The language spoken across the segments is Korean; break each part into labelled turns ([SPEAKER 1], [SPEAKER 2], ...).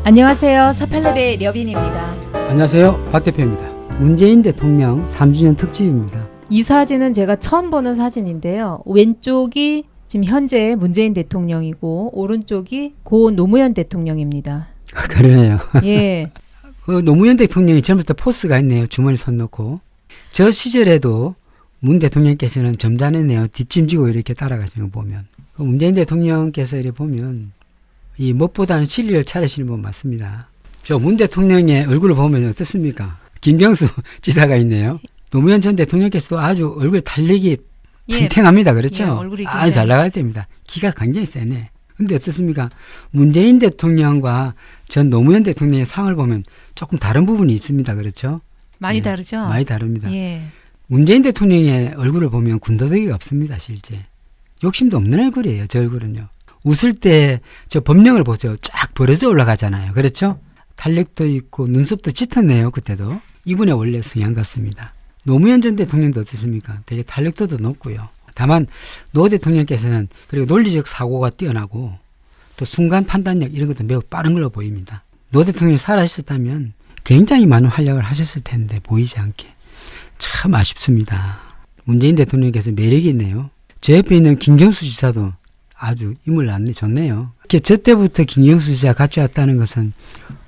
[SPEAKER 1] 안녕하세요. 486의 려빈입니다.
[SPEAKER 2] 안녕하세요. 박 대표입니다. 문재인 대통령 3주년 특집입니다.
[SPEAKER 1] 이 사진은 제가 처음 보는 사진인데요. 왼쪽이 지금 현재 문재인 대통령이고 오른쪽이 고 노무현 대통령입니다.
[SPEAKER 2] 그러네요.
[SPEAKER 1] 예.
[SPEAKER 2] 노무현 대통령이 젊을 때 포스가 있네요. 주머니 손 넣고. 저 시절에도 문 대통령께서는 점잖았네요. 뒷짐지고 이렇게 따라가시는 거 보면. 문재인 대통령께서 이렇게 보면 이 무엇보다는 진리를 차리시는 분 맞습니다. 저 문 대통령의 얼굴을 보면 어떻습니까? 김경수 지사가 있네요. 노무현 전 대통령께서도 아주 얼굴 달리기 팽팽합니다. 그렇죠?
[SPEAKER 1] 예, 얼굴이
[SPEAKER 2] 아주 잘 나갈 때입니다. 기가 굉장히 세네. 근데 어떻습니까? 문재인 대통령과 전 노무현 대통령의 상을 보면 조금 다른 부분이 있습니다. 그렇죠?
[SPEAKER 1] 많이
[SPEAKER 2] 예,
[SPEAKER 1] 다르죠?
[SPEAKER 2] 많이 다릅니다.
[SPEAKER 1] 예.
[SPEAKER 2] 문재인 대통령의 얼굴을 보면 군더더기가 없습니다. 실제. 욕심도 없는 얼굴이에요. 저 얼굴은요. 웃을 때 저 법령을 보세요. 쫙 벌어져 올라가잖아요. 그렇죠? 탄력도 있고 눈썹도 짙었네요. 그때도. 이분의 원래 성향 같습니다. 노무현 전 대통령도 어떻습니까? 되게 탄력도도 높고요. 다만 노 대통령께서는 그리고 논리적 사고가 뛰어나고 또 순간 판단력 이런 것도 매우 빠른 걸로 보입니다. 노 대통령이 살아있었다면 굉장히 많은 활약을 하셨을 텐데 보이지 않게 참 아쉽습니다. 문재인 대통령께서 매력이 있네요. 제 옆에 있는 김경수 지사도 아주 인물 안내 좋네요. 이렇게 저 때부터 김경수 지사 같이 왔다는 것은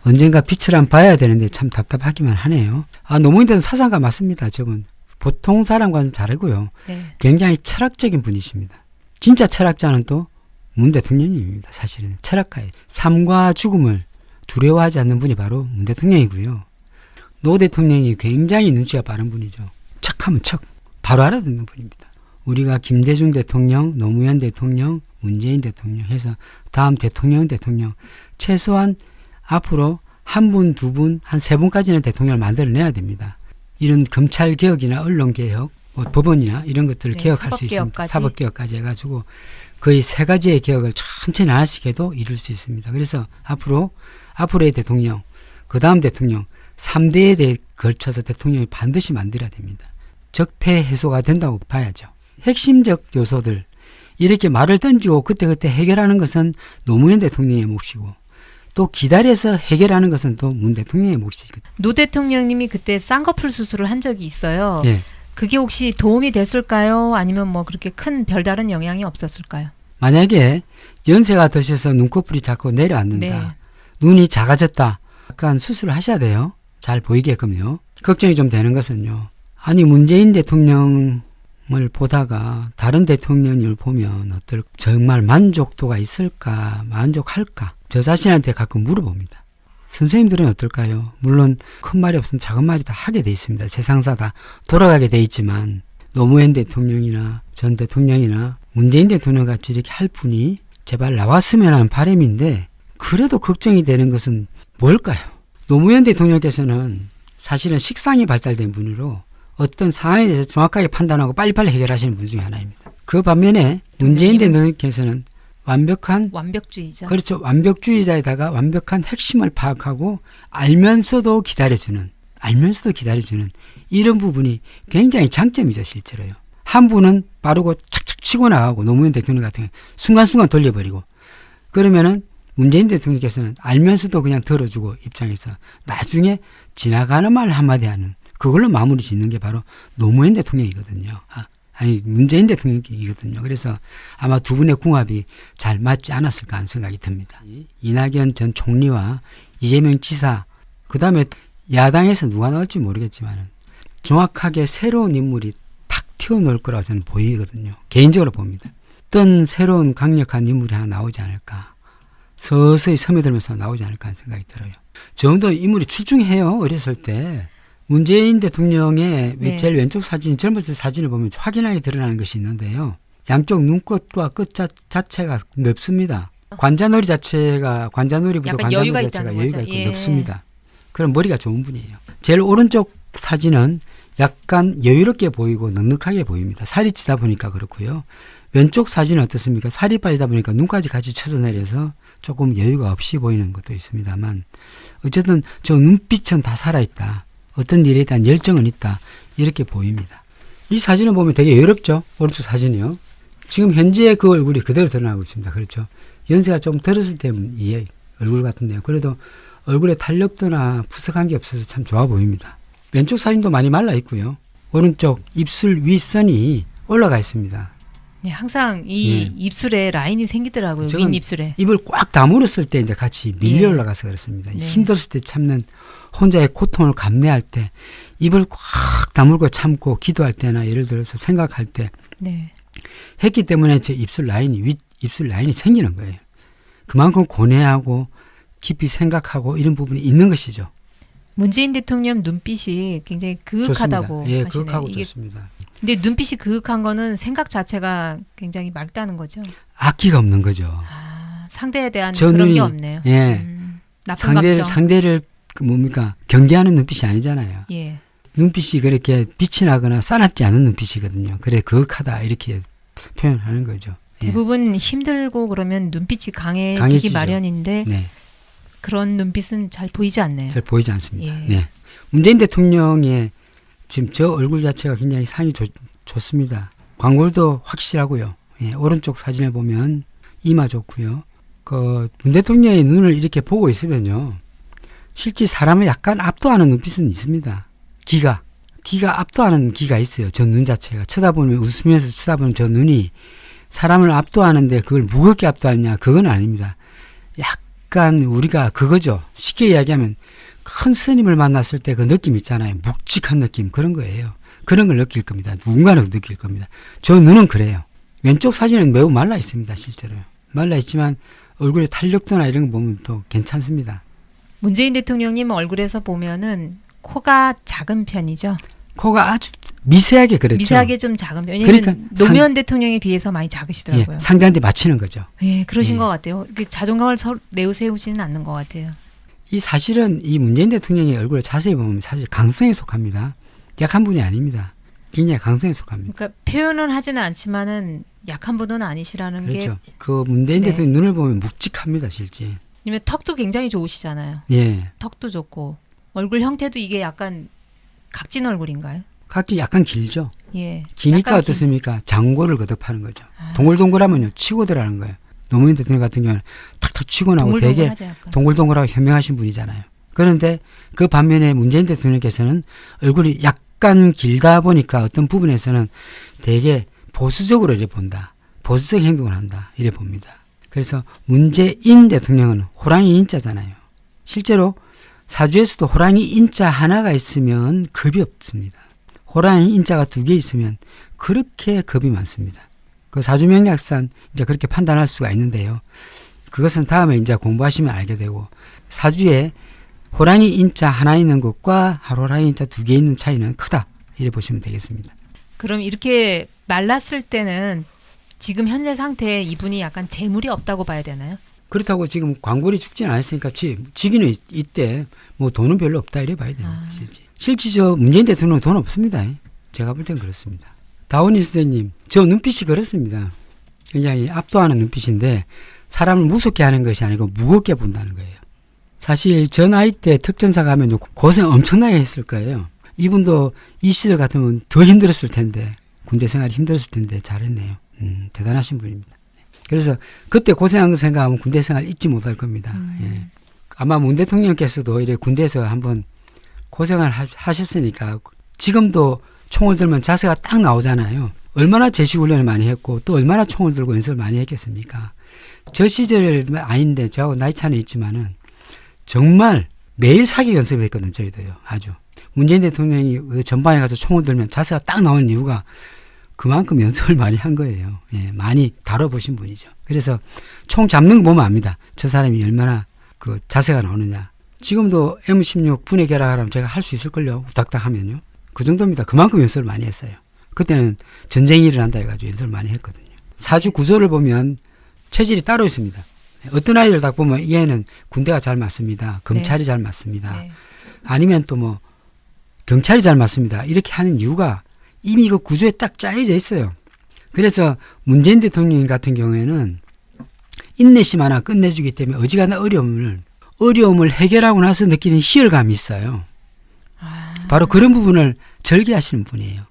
[SPEAKER 2] 언젠가 빛을 한번 봐야 되는데 참 답답하기만 하네요. 노무현 대통령 사상가 맞습니다. 저분 보통 사람과는 다르고요.
[SPEAKER 1] 네.
[SPEAKER 2] 굉장히 철학적인 분이십니다. 진짜 철학자는 또 문 대통령입니다. 사실은 철학가예요. 삶과 죽음을 두려워하지 않는 분이 바로 문 대통령이고요. 노 대통령이 굉장히 눈치가 빠른 분이죠. 척하면 척 바로 알아듣는 분입니다. 우리가 김대중 대통령, 노무현 대통령, 문재인 대통령 해서 다음 대통령 최소한 앞으로 한 분, 두 분, 한 세 분까지는 대통령을 만들어내야 됩니다. 이런 검찰개혁이나 언론개혁, 법원이나 이런 것들을
[SPEAKER 1] 네,
[SPEAKER 2] 개혁할 수 있습니다.
[SPEAKER 1] 사법개혁까지.
[SPEAKER 2] 사법개혁까지 해가지고 거의 세 가지의 개혁을 천천히 하나씩 해도 이룰 수 있습니다. 그래서 앞으로의 대통령, 그 다음 대통령 3대에 대해 걸쳐서 대통령이 반드시 만들어야 됩니다. 적폐 해소가 된다고 봐야죠. 핵심적 요소들 이렇게 말을 던지고 그때그때 해결하는 것은 노무현 대통령의 몫이고 또 기다려서 해결하는 것은 또 문 대통령의 몫이거든요.
[SPEAKER 1] 노 대통령님이 그때 쌍꺼풀 수술을 한 적이 있어요.
[SPEAKER 2] 예.
[SPEAKER 1] 그게 혹시 도움이 됐을까요? 아니면 뭐 그렇게 큰 별다른 영향이 없었을까요?
[SPEAKER 2] 만약에 연세가 드셔서 눈꺼풀이 자꾸 내려앉는다.
[SPEAKER 1] 네.
[SPEAKER 2] 눈이 작아졌다. 약간 수술을 하셔야 돼요. 잘 보이게끔요. 걱정이 좀 되는 것은요. 아니 문재인 대통령을 보다가 다른 대통령을 보면 정말 만족도가 있을까? 만족할까? 저 자신한테 가끔 물어봅니다. 선생님들은 어떨까요? 물론 큰 말이 없으면 작은 말이 다 하게 돼 있습니다. 세상사 다 돌아가게 돼 있지만 노무현 대통령이나 전 대통령이나 문재인 대통령 같이 이렇게 할 분이 제발 나왔으면 하는 바람인데 그래도 걱정이 되는 것은 뭘까요? 노무현 대통령께서는 사실은 식상이 발달된 분으로 어떤 상황에 대해서 정확하게 판단하고 빨리빨리 해결하시는 분 중에 하나입니다. 그 반면에 문재인 대통령께서는
[SPEAKER 1] 완벽주의자.
[SPEAKER 2] 그렇죠. 완벽주의자에다가 완벽한 핵심을 파악하고 알면서도 기다려주는 이런 부분이 굉장히 장점이죠. 실제로요. 한 분은 빠르고 착착 치고 나가고 노무현 대통령 같은 경우 순간순간 돌려버리고 그러면은 문재인 대통령께서는 알면서도 그냥 들어주고 입장에서 나중에 지나가는 말 한마디 하는 그걸로 마무리 짓는 게 바로 노무현 대통령이거든요. 문재인 대통령이거든요. 그래서 아마 두 분의 궁합이 잘 맞지 않았을까 하는 생각이 듭니다. 이낙연 전 총리와 이재명 지사, 그 다음에 야당에서 누가 나올지 모르겠지만 정확하게 새로운 인물이 탁 튀어나올 거라고 저는 보이거든요. 개인적으로 봅니다. 어떤 새로운 강력한 인물이 하나 나오지 않을까. 서서히 스며들면서 나오지 않을까 하는 생각이 들어요. 저 정도 인물이 출중해요. 어렸을 때. 문재인 대통령의 제일 왼쪽 사진, 젊을 때 사진을 보면 확연하게 드러나는 것이 있는데요. 양쪽 눈꽃과 끝 자체가 넓습니다. 관자놀이 자체가 관자놀이보다 관자놀이 자체가 여유가 있고 넓습니다. 그럼 머리가 좋은 분이에요. 제일 오른쪽 사진은 약간 여유롭게 보이고 넉넉하게 보입니다. 살이 찌다 보니까 그렇고요. 왼쪽 사진은 어떻습니까? 살이 빠지다 보니까 눈까지 같이 쳐서 내려서 조금 여유가 없이 보이는 것도 있습니다만 어쨌든 저 눈빛은 다 살아있다. 어떤 일에 대한 열정은 있다. 이렇게 보입니다. 이 사진을 보면 되게 여유롭죠. 오른쪽 사진이요. 지금 현재 그 얼굴이 그대로 드러나고 있습니다. 그렇죠. 연세가 좀 들었을 때의 얼굴 같은데요. 그래도 얼굴에 탄력도나 푸석한 게 없어서 참 좋아 보입니다. 왼쪽 사진도 많이 말라 있고요. 오른쪽 입술 윗선이 올라가 있습니다.
[SPEAKER 1] 네, 항상 이
[SPEAKER 2] 예.
[SPEAKER 1] 입술에 라인이 생기더라고요.
[SPEAKER 2] 저건
[SPEAKER 1] 윗입술에.
[SPEAKER 2] 입을 꽉 다물었을 때 이제 같이 밀려
[SPEAKER 1] 예.
[SPEAKER 2] 올라가서 그렇습니다.
[SPEAKER 1] 네.
[SPEAKER 2] 힘들었을 때 참는 혼자의 고통을 감내할 때 입을 꽉 다물고 참고 기도할 때나 예를 들어서 생각할 때
[SPEAKER 1] 네.
[SPEAKER 2] 했기 때문에 제 입술 라인이 윗 입술 라인이 생기는 거예요. 그만큼 고뇌하고 깊이 생각하고 이런 부분이 있는 것이죠.
[SPEAKER 1] 문재인 대통령 눈빛이 굉장히 그윽하다고
[SPEAKER 2] 좋습니다. 예,
[SPEAKER 1] 하시네요.
[SPEAKER 2] 그윽하고
[SPEAKER 1] 이게
[SPEAKER 2] 좋습니다.
[SPEAKER 1] 근데 눈빛이 그윽한 거는 생각 자체가 굉장히 맑다는 거죠.
[SPEAKER 2] 악기가 없는 거죠.
[SPEAKER 1] 아, 상대에 대한
[SPEAKER 2] 저
[SPEAKER 1] 그런
[SPEAKER 2] 눈이,
[SPEAKER 1] 게 없네요.
[SPEAKER 2] 예.
[SPEAKER 1] 나쁜 감정.
[SPEAKER 2] 상대를 그 뭡니까 경계하는 눈빛이 아니잖아요.
[SPEAKER 1] 예.
[SPEAKER 2] 눈빛이 그렇게 빛이 나거나 싸납지 않은 눈빛이거든요. 그래 그윽하다 이렇게 표현하는 거죠. 예.
[SPEAKER 1] 대부분 힘들고 그러면 눈빛이 강해지기
[SPEAKER 2] 강해지죠.
[SPEAKER 1] 마련인데
[SPEAKER 2] 네,
[SPEAKER 1] 그런 눈빛은 잘 보이지 않네요.
[SPEAKER 2] 잘 보이지 않습니다.
[SPEAKER 1] 예.
[SPEAKER 2] 네. 문재인 대통령의 지금 저 얼굴 자체가 굉장히 상이 좋습니다. 광골도 확실하고요. 예, 오른쪽 사진을 보면 이마 좋고요. 그 문 대통령의 눈을 이렇게 보고 있으면요, 실제 사람을 약간 압도하는 눈빛은 있습니다. 기가 압도하는 기가 있어요. 저 눈 자체가 쳐다보면 웃으면서 쳐다보는 저 눈이 사람을 압도하는데 그걸 무겁게 압도하느냐 그건 아닙니다. 약간 우리가 그거죠. 쉽게 이야기하면 큰 스님을 만났을 때 그 느낌 있잖아요. 묵직한 느낌 그런 거예요. 그런 걸 느낄 겁니다. 누군가는 느낄 겁니다. 저 눈은 그래요. 왼쪽 사진은 매우 말라 있습니다. 실제로요. 말라 있지만 얼굴에 탄력도나 이런 거 보면 또 괜찮습니다.
[SPEAKER 1] 문재인 대통령님 얼굴에서 보면은 코가 작은 편이죠.
[SPEAKER 2] 코가 아주 미세하게 그렇죠.
[SPEAKER 1] 미세하게 좀 작은 편. 왜냐면
[SPEAKER 2] 그러니까
[SPEAKER 1] 노무현 대통령에 비해서 많이 작으시더라고요.
[SPEAKER 2] 예, 상대한테 맞추는 거죠.
[SPEAKER 1] 예, 그러신
[SPEAKER 2] 예.
[SPEAKER 1] 것 같아요. 자존감을 내세우지는 않는 것 같아요.
[SPEAKER 2] 이 사실은 이 문재인 대통령의 얼굴을 자세히 보면 사실 강성에 속합니다. 약한 분이 아닙니다. 굉장히 강성에 속합니다.
[SPEAKER 1] 그러니까 표현은 하지는 않지만은 약한 분은 아니시라는 게.
[SPEAKER 2] 그렇죠. 그 문재인
[SPEAKER 1] 네.
[SPEAKER 2] 대통령 눈을 보면 묵직합니다, 실제.
[SPEAKER 1] 왜냐면 턱도 굉장히 좋으시잖아요.
[SPEAKER 2] 예.
[SPEAKER 1] 턱도 좋고 얼굴 형태도 이게 약간 각진 얼굴인가요?
[SPEAKER 2] 각기 약간 길죠.
[SPEAKER 1] 예.
[SPEAKER 2] 기니까
[SPEAKER 1] 약간
[SPEAKER 2] 어떻습니까? 장고를 거듭하는 거죠.
[SPEAKER 1] 아.
[SPEAKER 2] 동글동글하면요, 치고 들어가는 거예요. 노무현 대통령 같은 경우는 탁탁 치고 나고 되게
[SPEAKER 1] 동글동글하죠, 약간.
[SPEAKER 2] 동글동글하고 현명하신 분이잖아요. 그런데 그 반면에 문재인 대통령께서는 얼굴이 약간 길다 보니까 어떤 부분에서는 되게 보수적으로 이래 본다. 보수적 행동을 한다. 이래 봅니다. 그래서 문재인 대통령은 호랑이 인자잖아요. 실제로 사주에서도 호랑이 인자 하나가 있으면 겁이 없습니다. 호랑이 인자가 2개 있으면 그렇게 겁이 많습니다. 그 사주명리학상 이제 그렇게 판단할 수가 있는데요. 그것은 다음에 이제 공부하시면 알게 되고, 사주에 호랑이 인자 하나 있는 것과 호랑이 인자 2개 있는 차이는 크다. 이래 보시면 되겠습니다.
[SPEAKER 1] 그럼 이렇게 말랐을 때는 지금 현재 상태에 이분이 약간 재물이 없다고 봐야 되나요?
[SPEAKER 2] 그렇다고 지금 광골이 죽지는 않았으니까 지기는 이때 뭐 돈은 별로 없다 이래 봐야 됩니다. 실제 저 문재인 대통령은 돈 없습니다. 제가 볼 땐 그렇습니다. 다운이 선생님, 저 눈빛이 그렇습니다. 굉장히 압도하는 눈빛인데 사람을 무섭게 하는 것이 아니고 무겁게 본다는 거예요. 사실 저 나이 때 특전사 가면 고생 엄청나게 했을 거예요. 이분도 이 시절 같으면 더 힘들었을 텐데, 군대 생활이 힘들었을 텐데 잘했네요. 대단하신 분입니다. 그래서 그때 고생한 거 생각하면 군대 생활 잊지 못할 겁니다. 예. 아마 문 대통령께서도 이래 군대에서 한번 고생을 하셨으니까 지금도 총을 들면 자세가 딱 나오잖아요. 얼마나 제시훈련을 많이 했고 또 얼마나 총을 들고 연습을 많이 했겠습니까? 저 시절 아닌데 저하고 나이 차는 있지만은 정말 매일 사격 연습을 했거든요. 저희도요. 아주. 문재인 대통령이 그 전방에 가서 총을 들면 자세가 딱 나오는 이유가 그만큼 연습을 많이 한 거예요. 예, 많이 다뤄보신 분이죠. 그래서 총 잡는 거 보면 압니다. 저 사람이 얼마나 그 자세가 나오느냐. 지금도 M16 분해 결합하면 제가 할 수 있을걸요. 우닥닥 하면요. 그 정도입니다. 그만큼 연습을 많이 했어요. 그때는 전쟁이 일어난다 해가지고 연습을 많이 했거든요. 사주 구조를 보면 체질이 따로 있습니다. 어떤 아이들 딱 보면 얘는 군대가 잘 맞습니다. 검찰이 잘 맞습니다.
[SPEAKER 1] 네.
[SPEAKER 2] 아니면 또 뭐 경찰이 잘 맞습니다. 이렇게 하는 이유가 이미 그 구조에 딱 짜여져 있어요. 그래서 문재인 대통령 같은 경우에는 인내심 하나 끝내주기 때문에 어지간한 어려움을 해결하고 나서 느끼는 희열감이 있어요. 바로 그런 부분을 절개하시는 분이에요.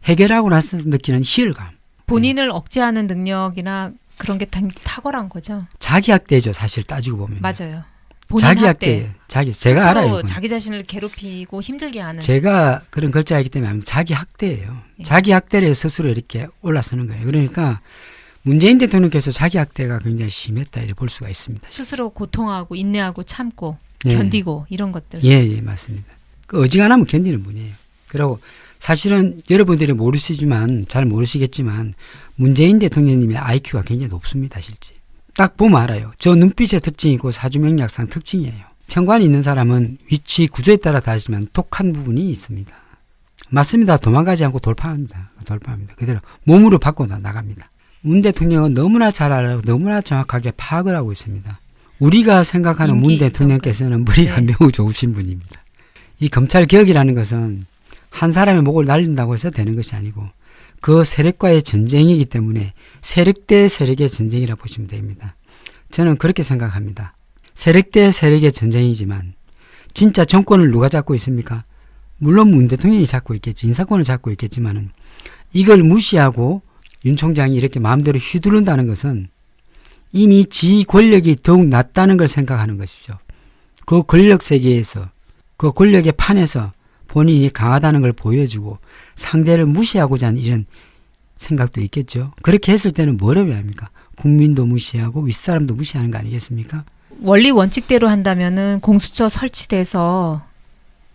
[SPEAKER 2] 해결하고 나서 느끼는 희열감.
[SPEAKER 1] 본인을 억제하는 능력이나 그런 게 탁월한 거죠.
[SPEAKER 2] 자기학대죠. 사실 따지고 보면.
[SPEAKER 1] 맞아요. 본인
[SPEAKER 2] 자기
[SPEAKER 1] 학대.
[SPEAKER 2] 제가
[SPEAKER 1] 스스로
[SPEAKER 2] 알아요. 이건.
[SPEAKER 1] 자기 자신을 괴롭히고 힘들게 하는.
[SPEAKER 2] 제가 그런 글자이기 때문에 압니다. 자기 학대예요.
[SPEAKER 1] 예.
[SPEAKER 2] 자기 학대를 스스로 이렇게 올라서는 거예요. 그러니까 문재인 대통령께서 자기 학대가 굉장히 심했다 이렇게 볼 수가 있습니다.
[SPEAKER 1] 스스로 고통하고 인내하고 참고
[SPEAKER 2] 예.
[SPEAKER 1] 견디고 이런 것들.
[SPEAKER 2] 예, 맞습니다. 그 어지간하면 견디는 분이에요. 그리고 사실은 여러분들이 모르시지만 잘 모르시겠지만 문재인 대통령님의 IQ가 굉장히 높습니다, 실제. 딱 보면 알아요. 저 눈빛의 특징이고 사주명리학상 특징이에요. 편관이 있는 사람은 위치 구조에 따라 다르지만 독한 부분이 있습니다. 맞습니다. 도망가지 않고 돌파합니다. 그대로 몸으로 바꿔 나갑니다. 문 대통령은 너무나 잘 알아요. 너무나 정확하게 파악을 하고 있습니다. 우리가 생각하는 문 대통령께서는 머리가
[SPEAKER 1] 네.
[SPEAKER 2] 매우 좋으신 분입니다. 이 검찰 개혁이라는 것은 한 사람의 목을 날린다고 해서 되는 것이 아니고 그 세력과의 전쟁이기 때문에 세력 대 세력의 전쟁이라 보시면 됩니다. 저는 그렇게 생각합니다. 세력 대 세력의 전쟁이지만 진짜 정권을 누가 잡고 있습니까? 물론 문 대통령이 잡고 있겠죠. 인사권을 잡고 있겠지만은 이걸 무시하고 윤 총장이 이렇게 마음대로 휘두른다는 것은 이미 지 권력이 더욱 낮다는 걸 생각하는 것이죠. 그 권력 세계에서 그 권력의 판에서 본인이 강하다는 걸 보여주고 상대를 무시하고자 하는 이런 생각도 있겠죠. 그렇게 했을 때는 뭐라고 해야 합니까? 국민도 무시하고 윗사람도 무시하는 거 아니겠습니까?
[SPEAKER 1] 원리 원칙대로 한다면은 공수처 설치돼서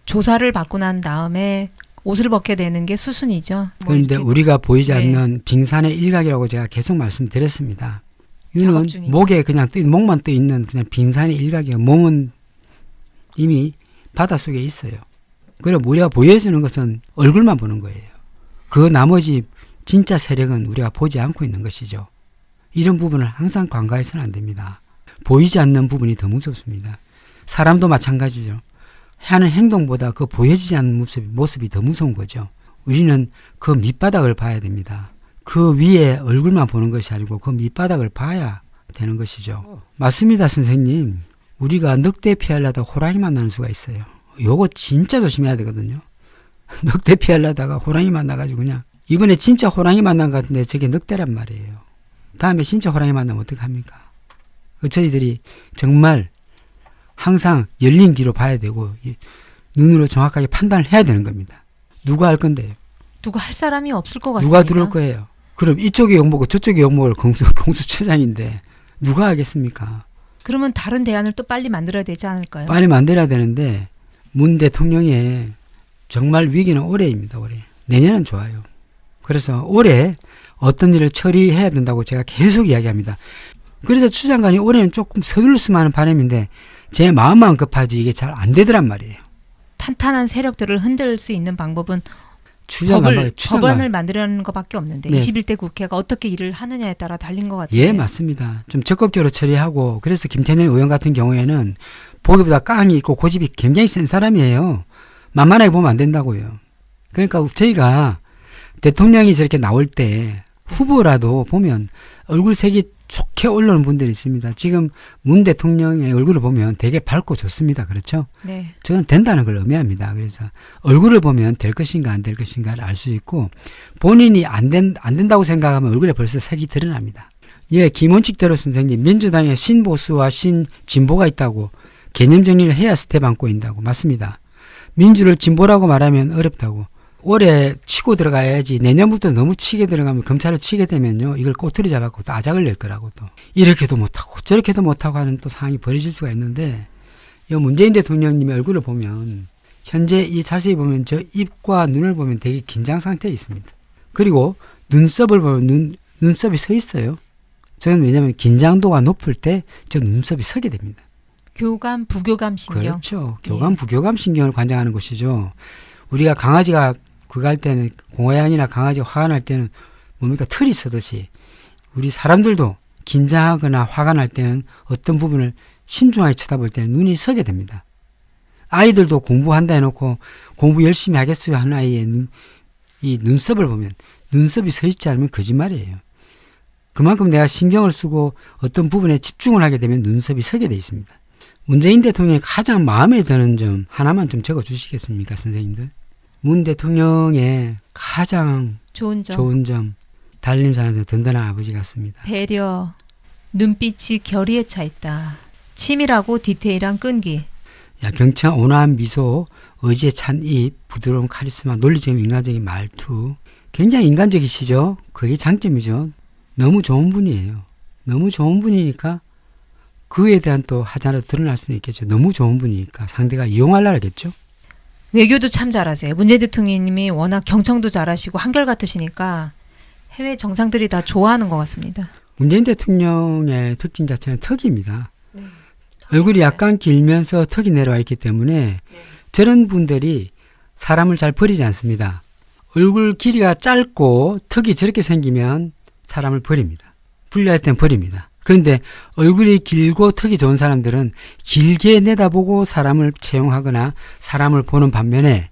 [SPEAKER 1] 조사를 받고 난 다음에 옷을 벗게 되는 게 수순이죠.
[SPEAKER 2] 그런데
[SPEAKER 1] 이렇게
[SPEAKER 2] 우리가 보이지
[SPEAKER 1] 네.
[SPEAKER 2] 않는 빙산의 일각이라고 제가 계속 말씀드렸습니다. 유는
[SPEAKER 1] 작업 중이죠.
[SPEAKER 2] 목에 그냥 목만 떠 있는 그냥 빙산의 일각이에요. 몸은 이미 바닷속에 있어요. 그리고 우리가 보여주는 것은 얼굴만 보는 거예요. 그 나머지 진짜 세력은 우리가 보지 않고 있는 것이죠. 이런 부분을 항상 간과해서는 안 됩니다. 보이지 않는 부분이 더 무섭습니다. 사람도 마찬가지죠. 하는 행동보다 그 보여지지 않는 모습이 더 무서운 거죠. 우리는 그 밑바닥을 봐야 됩니다. 그 위에 얼굴만 보는 것이 아니고 그 밑바닥을 봐야 되는 것이죠. 맞습니다, 선생님. 우리가 늑대 피하려다 호랑이 만나는 수가 있어요. 요거 진짜 조심해야 되거든요. 늑대 피하려다가 호랑이 만나가지고 그냥 이번에 진짜 호랑이 만난 것 같은데 저게 늑대란 말이에요. 다음에 진짜 호랑이 만나면 어떡합니까? 저희들이 정말 항상 열린 귀로 봐야 되고 눈으로 정확하게 판단을 해야 되는 겁니다. 누가 할 건데요?
[SPEAKER 1] 누가 할 사람이 없을 것 같습니다.
[SPEAKER 2] 누가 들을 거예요? 그럼 이쪽이 욕먹고 저쪽이 욕먹을 공수처장인데 누가 하겠습니까?
[SPEAKER 1] 그러면 다른 대안을 또 빨리 만들어야 되지 않을까요?
[SPEAKER 2] 빨리 만들어야 되는데 문 대통령의 정말 위기는 올해입니다. 올해. 내년은 좋아요. 그래서 올해 어떤 일을 처리해야 된다고 제가 계속 이야기합니다. 그래서 추 장관이 올해는 조금 서둘렀으면 하는 바람인데 제 마음만 급하지 이게 잘 안 되더란 말이에요.
[SPEAKER 1] 탄탄한 세력들을 흔들 수 있는 방법은
[SPEAKER 2] 추장관
[SPEAKER 1] 법안을 만들려는 것밖에 없는데
[SPEAKER 2] 네.
[SPEAKER 1] 21대 국회가 어떻게 일을 하느냐에 따라 달린 것 같아요.
[SPEAKER 2] 예, 맞습니다. 좀 적극적으로 처리하고 그래서 김태년 의원 같은 경우에는 보기보다 깡이 있고 고집이 굉장히 센 사람이에요. 만만하게 보면 안 된다고요. 그러니까 저희가 대통령이 저렇게 나올 때 후보라도 보면 얼굴 색이 좋게 올라오는 분들이 있습니다. 지금 문 대통령의 얼굴을 보면 되게 밝고 좋습니다. 그렇죠?
[SPEAKER 1] 네.
[SPEAKER 2] 저는 된다는 걸 의미합니다. 그래서 얼굴을 보면 될 것인가 안 될 것인가를 알 수 있고 본인이 안 된다고 생각하면 얼굴에 벌써 색이 드러납니다. 예, 김원칙대로 선생님 민주당에 신보수와 신진보가 있다고 개념 정리를 해야 스텝 안 꼬인다고. 맞습니다. 민주를 진보라고 말하면 어렵다고. 올해 치고 들어가야지 내년부터 너무 치게 들어가면 검찰을 치게 되면요 이걸 꼬투리 잡아갖고 또 아작을 낼 거라고 또 이렇게도 못하고 저렇게도 못하고 하는 또 상황이 벌어질 수가 있는데 이 문재인 대통령님의 얼굴을 보면 현재 이 자세히 보면 저 입과 눈을 보면 되게 긴장 상태에 있습니다. 그리고 눈썹을 보면 눈썹이 서 있어요. 저는 왜냐하면 긴장도가 높을 때 저 눈썹이 서게 됩니다.
[SPEAKER 1] 교감, 부교감 신경.
[SPEAKER 2] 그렇죠. 교감, 부교감 신경을 관장하는 것이죠. 우리가 강아지가 그거 할 때는 고양이나 강아지가 화가 날 때는 뭡니까 털이 서듯이 우리 사람들도 긴장하거나 화가 날 때는 어떤 부분을 신중하게 쳐다볼 때는 눈이 서게 됩니다. 아이들도 공부한다 해놓고 공부 열심히 하겠어요 하는 아이의 이 눈썹을 보면 눈썹이 서 있지 않으면 거짓말이에요. 그만큼 내가 신경을 쓰고 어떤 부분에 집중을 하게 되면 눈썹이 서게 돼 있습니다. 문재인 대통령이 가장 마음에 드는 점 하나만 좀 적어 주시겠습니까, 선생님들? 문 대통령의 가장
[SPEAKER 1] 좋은 점.
[SPEAKER 2] 좋은 점, 달림산에서 든든한 아버지 같습니다.
[SPEAKER 1] 배려, 눈빛이 결의에 차 있다. 치밀하고 디테일한 끈기.
[SPEAKER 2] 야, 경청 온화한 미소, 의지에 찬 입, 부드러운 카리스마, 논리적인 인간적인 말투. 굉장히 인간적이시죠? 그게 장점이죠. 너무 좋은 분이에요. 너무 좋은 분이니까 그에 대한 또 하자라도 드러날 수는 있겠죠. 너무 좋은 분이니까 상대가 이용하려고 하겠죠.
[SPEAKER 1] 외교도 참 잘하세요. 문재인 대통령님이 워낙 경청도 잘하시고 한결같으시니까 해외 정상들이 다 좋아하는 것 같습니다.
[SPEAKER 2] 문재인 대통령의 특징 자체는 턱입니다. 얼굴이 약간 길면서 턱이 내려와 있기 때문에 저런 분들이 사람을 잘 버리지 않습니다. 얼굴 길이가 짧고 턱이 저렇게 생기면 사람을 버립니다. 불리할 땐 버립니다. 그런데 얼굴이 길고 턱이 좋은 사람들은 길게 내다보고 사람을 채용하거나 사람을 보는 반면에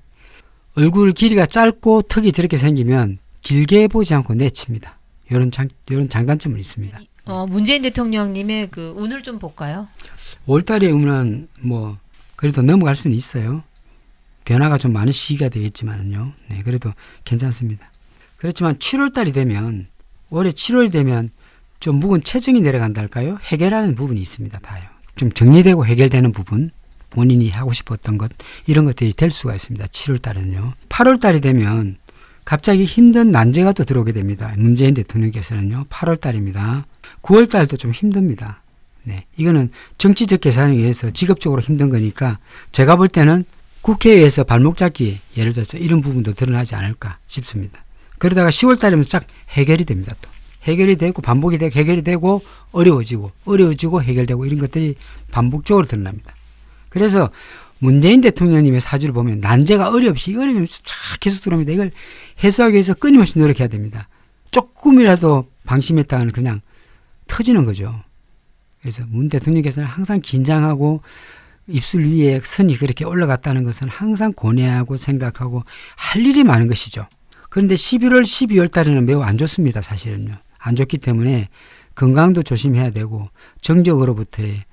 [SPEAKER 2] 얼굴 길이가 짧고 턱이 저렇게 생기면 길게 보지 않고 내칩니다. 이런 장단점은 있습니다.
[SPEAKER 1] 문재인 대통령님의 그 운을 좀 볼까요?
[SPEAKER 2] 5월달에 운은 뭐 그래도 넘어갈 수는 있어요. 변화가 좀 많은 시기가 되겠지만요. 네, 그래도 괜찮습니다. 그렇지만 7월달이 되면 올해 7월이 되면 좀 묵은 체증이 내려간다 할까요? 해결하는 부분이 있습니다. 다요. 좀 정리되고 해결되는 부분, 본인이 하고 싶었던 것 이런 것들이 될 수가 있습니다. 7월달은요. 8월달이 되면 갑자기 힘든 난제가 또 들어오게 됩니다. 문재인 대통령께서는요. 8월달입니다. 9월달도 좀 힘듭니다. 네, 이거는 정치적 계산에 의해서 직업적으로 힘든 거니까 제가 볼 때는 국회에서 발목 잡기 예를 들어서 이런 부분도 드러나지 않을까 싶습니다. 그러다가 10월 달이면 싹 해결이 됩니다. 또 해결이 되고 반복이 되고 해결이 되고 어려워지고 해결되고 이런 것들이 반복적으로 드러납니다. 그래서 문재인 대통령님의 사주를 보면 난제가 어려움이 쫙 계속 들어옵니다. 이걸 해소하기 위해서 끊임없이 노력해야 됩니다. 조금이라도 방심했다가는 그냥 터지는 거죠. 그래서 문 대통령께서는 항상 긴장하고 입술 위에 선이 그렇게 올라갔다는 것은 항상 고뇌하고 생각하고 할 일이 많은 것이죠. 그런데 11월, 12월 달에는 매우 안 좋습니다. 사실은요. 안 좋기 때문에 건강도 조심해야 되고 정적으로부터의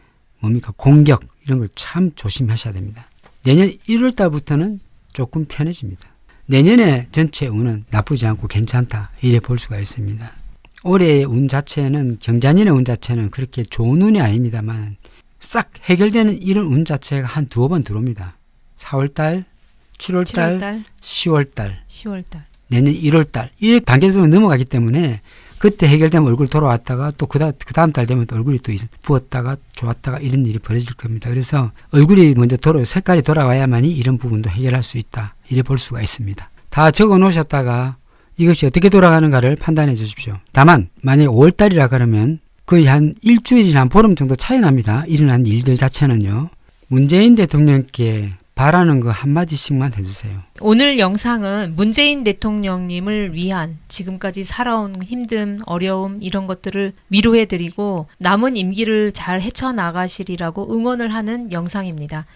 [SPEAKER 2] 뭡니까 공격 이런 걸 참 조심하셔야 됩니다. 내년 1월 달부터는 조금 편해집니다. 내년에 전체 운은 나쁘지 않고 괜찮다 이래 볼 수가 있습니다. 올해의 운 자체는 경자년의 운 자체는 그렇게 좋은 운이 아닙니다만 싹 해결되는 이런 운 자체가 한 두어 번 들어옵니다. 4월달, 7월달, 10월달, 내년 1월달 이 단계로 넘어가기 때문에 그때 해결되면 얼굴 돌아왔다가 또 그 다음 달 되면 또 얼굴이 또 부었다가 좋았다가 이런 일이 벌어질 겁니다. 그래서 얼굴이 먼저 색깔이 돌아와야만이 이런 부분도 해결할 수 있다. 이래 볼 수가 있습니다. 다 적어 놓으셨다가 이것이 어떻게 돌아가는가를 판단해 주십시오. 다만 만약에 5월달이라 그러면 거의 한 일주일이나 한 보름 정도 차이 납니다. 일어난 일들 자체는요. 문재인 대통령께 바라는 거 한마디씩만 해주세요.
[SPEAKER 1] 오늘 영상은 문재인 대통령님을 위한 지금까지 살아온 힘듦, 어려움 이런 것들을 위로해드리고 남은 임기를 잘 헤쳐나가시리라고 응원을 하는 영상입니다.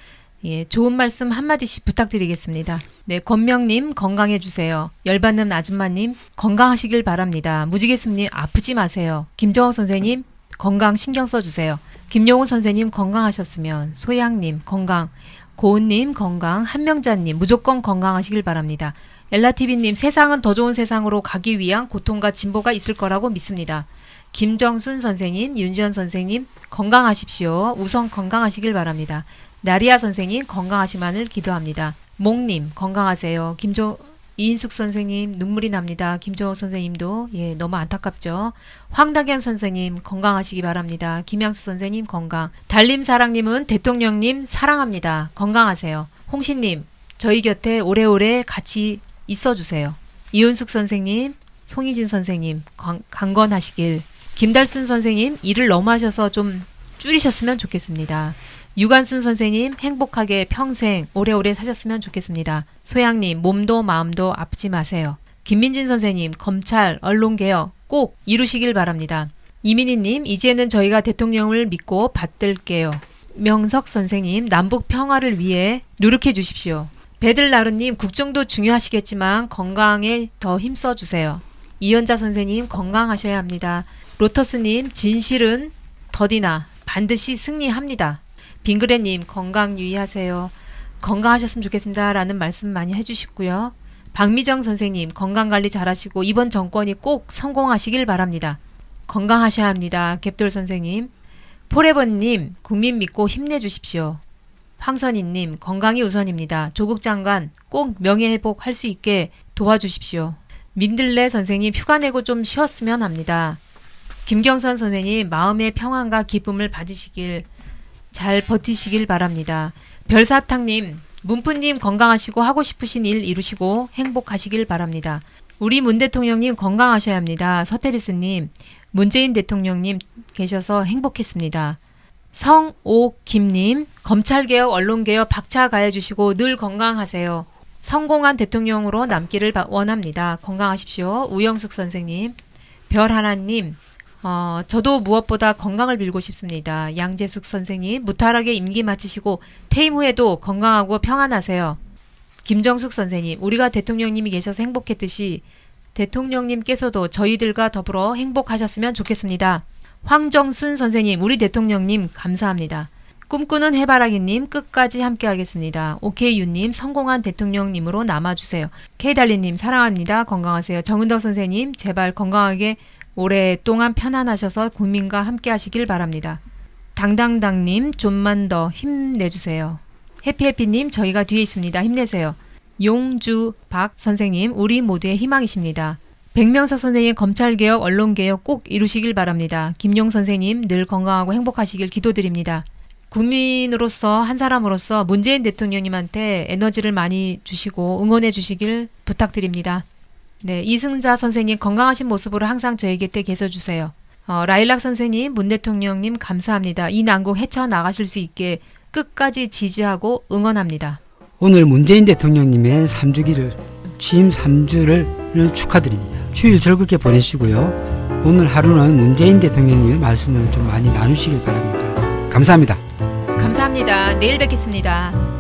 [SPEAKER 1] 예, 좋은 말씀 한마디씩 부탁드리겠습니다. 네, 권명님 건강해주세요. 열받는 아줌마님 건강하시길 바랍니다. 무지개숲님 아프지 마세요. 김정옥 선생님 건강 신경 써주세요. 김용호 선생님 건강하셨으면, 소양님 건강, 고은님 건강, 한명자님 무조건 건강하시길 바랍니다. 엘라TV님 세상은 더 좋은 세상으로 가기 위한 고통과 진보가 있을 거라고 믿습니다. 김정순 선생님, 윤지연 선생님 건강하십시오. 우선 건강하시길 바랍니다. 나리아 선생님 건강하시만을 기도합니다. 몽님 건강하세요. 이인숙 선생님 눈물이 납니다. 김정호 선생님도 너무 안타깝죠. 황다경 선생님 건강하시기 바랍니다. 김양수 선생님 건강. 달림사랑님은 대통령님 사랑합니다. 건강하세요. 홍신님 저희 곁에 오래오래 같이 있어주세요. 이은숙 선생님, 송희진 선생님 강건하시길. 김달순 선생님 일을 너무 하셔서 좀 줄이셨으면 좋겠습니다. 유관순 선생님 행복하게 평생 오래오래 사셨으면 좋겠습니다. 소양님 몸도 마음도 아프지 마세요. 김민진 선생님 검찰 언론개혁 꼭 이루시길 바랍니다. 이민희님 이제는 저희가 대통령을 믿고 받들게요. 명석 선생님 남북 평화를 위해 노력해 주십시오. 베들나루님 국정도 중요하시겠지만 건강에 더 힘써주세요. 이현자 선생님 건강하셔야 합니다. 로터스님 진실은 더디나 반드시 승리합니다. 빙그레님 건강 유의하세요. 건강하셨으면 좋겠습니다. 라는 말씀 많이 해주시고요. 박미정 선생님 건강관리 잘하시고 이번 정권이 꼭 성공하시길 바랍니다. 건강하셔야 합니다. 갭돌 선생님 포레버님, 국민 믿고 힘내주십시오. 황선희님, 건강이 우선입니다. 조국 장관 꼭 명예회복 할 수 있게 도와주십시오. 민들레 선생님, 휴가 내고 좀 쉬었으면 합니다. 김경선 선생님, 마음의 평안과 기쁨을 받으시길, 잘 버티시길 바랍니다. 별사탕님, 문프님 건강하시고 하고 싶으신 일 이루시고 행복하시길 바랍니다. 우리 문 대통령님 건강하셔야 합니다. 서태리스님, 문재인 대통령님 계셔서 행복했습니다. 성옥김님, 검찰개혁, 언론개혁 박차 가해주시고 늘 건강하세요. 성공한 대통령으로 남기를 원합니다. 건강하십시오. 우영숙 선생님, 별하나님, 저도 무엇보다 건강을 빌고 싶습니다. 양재숙 선생님, 무탈하게 임기 마치시고 퇴임 후에도 건강하고 평안하세요. 김정숙 선생님, 우리가 대통령님이 계셔서 행복했듯이 대통령님께서도 저희들과 더불어 행복하셨으면 좋겠습니다. 황정순 선생님, 우리 대통령님 감사합니다. 꿈꾸는 해바라기님, 끝까지 함께하겠습니다. 오케이유님, 성공한 대통령님으로 남아주세요. K달리님, 사랑합니다. 건강하세요. 정은덕 선생님, 제발 건강하게 오랫동안 편안하셔서 국민과 함께하시길 바랍니다. 당당당님, 좀만 더 힘내주세요. 해피해피님, 저희가 뒤에 있습니다. 힘내세요. 용주박 선생님, 우리 모두의 희망이십니다. 백명석 선생님, 검찰개혁, 언론개혁 꼭 이루시길 바랍니다. 김용 선생님, 늘 건강하고 행복하시길 기도드립니다. 국민으로서, 한 사람으로서 문재인 대통령님한테 에너지를 많이 주시고 응원해 주시길 부탁드립니다. 네, 이승자 선생님, 건강하신 모습으로 항상 저희 곁에 계셔주세요. 라일락 선생님, 문 대통령님 감사합니다. 이 난국 헤쳐나가실 수 있게 끝까지 지지하고 응원합니다.
[SPEAKER 2] 오늘 문재인 대통령님의 3주기를 취임 3주를 축하드립니다. 주일 즐겁게 보내시고요. 오늘 하루는 문재인 대통령님의 말씀을 좀 많이 나누시길 바랍니다. 감사합니다.
[SPEAKER 1] 감사합니다. 내일 뵙겠습니다.